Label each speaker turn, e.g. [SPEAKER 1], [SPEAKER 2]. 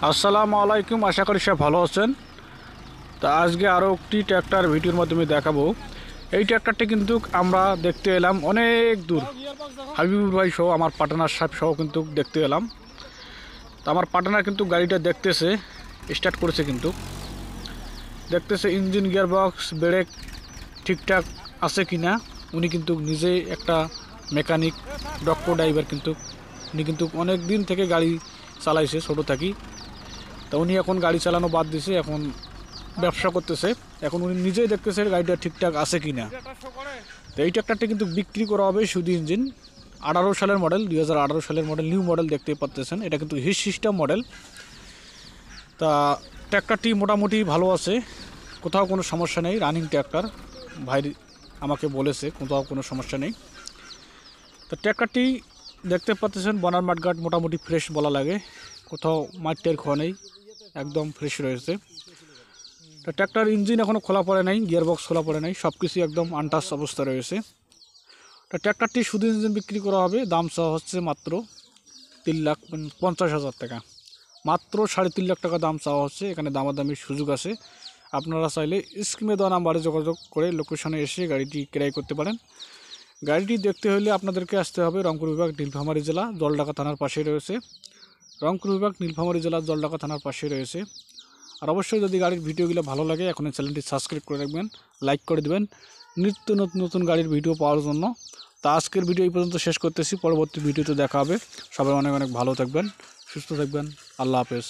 [SPEAKER 1] আসসালামু আলাইকুম, আশা করি সব ভালো আছেন। তা আজকে আরও একটি ট্র্যাক্টর ভিডিওর মাধ্যমে দেখাবো। এই ট্র্যাক্টরটি কিন্তু আমরা দেখতে এলাম অনেক দূর, হাবিবুর ভাই সহ আমার পার্টনার সাহেব সহ কিন্তু দেখতে এলাম। তো আমার পার্টনার কিন্তু গাড়িটা দেখতেছে, স্টার্ট করেছে, কিন্তু দেখতেছে ইঞ্জিন গিয়ার বক্স ব্রেক ঠিকঠাক আছে কি না। উনি কিন্তু নিজেই একটা মেকানিক, দক্ষ ড্রাইভার, কিন্তু উনি কিন্তু অনেক দিন থেকে গাড়ি চালাইছে ছোটো থাকি। তা উনি এখন গাড়ি চালানো বাদ দিছে, এখন ব্যবসা করতেছে। এখন উনি নিজেই দেখতেছে গাড়িটা ঠিকঠাক আছে কি না। তো এই ট্র্যাক্টরটা কিন্তু বিক্রি করা হবে শুধু ইঞ্জিন। 18 সালের মডেল, 2018 সালের মডেল, নিউ মডেল দেখতে পাচ্ছেন। এটা কিন্তু হিট সিস্টেম মডেল। তা ট্র্যাক্টরটি মোটামুটি ভালো আছে, কোথাও কোনো সমস্যা নেই। রানিং ট্র্যাক্টর, ভাই আমাকে বলেছে কোথাও কোনো সমস্যা নেই। তো ট্র্যাক্টরটি দেখতে পাচ্ছেন বনার মাঠঘাট মোটামুটি ফ্রেশ বলা লাগে, কোথাও মাটির খোয়া নেই, একদম ফ্রেশ রয়েছে। তো ট্র্যাক্টর ইঞ্জিন এখনও খোলা পড়ে নাই, গিয়ারবক্স খোলা পড়ে নাই, সব কিছু একদম আনটাচ অবস্থা রয়েছে। তো ট্র্যাক্টরটি শুধু ইঞ্জিন বিক্রি করা হবে, দাম চাওয়া হচ্ছে মাত্র 3,50,000 টাকা, মাত্র 3.5 লাখ টাকা দাম চাওয়া হচ্ছে। এখানে দামাদামির সুযোগ আছে। আপনারা চাইলে স্ক্রিনে দেওয়া নাম্বারে যোগাযোগ করে লোকেশনে এসে গাড়িটি ক্রয় করতে পারেন। গাড়িটি দেখতে হলে আপনাদেরকে আসতে হবে রংপুর বিভাগ, নীলফামারী জেলা, জলঢাকা থানার পাশে রয়েছে। রংপুর বিভাগ, নীলফামারী জেলা, জলঢাকা থানার পাশে রয়েছে। আর অবশ্যই যদি গাড়ির ভিডিওগুলো ভালো লাগে, এখন এই চ্যানেলটি সাবস্ক্রাইব করে রাখবেন, লাইক করে দেবেন নিত্য নতুন নতুন গাড়ির ভিডিও পাওয়ার জন্য। তা আজকের ভিডিও এই পর্যন্ত শেষ করতেছি, পরবর্তী ভিডিওতে দেখা হবে। সবাই অনেক অনেক ভালো থাকবেন, সুস্থ থাকবেন। আল্লাহ হাফেজ।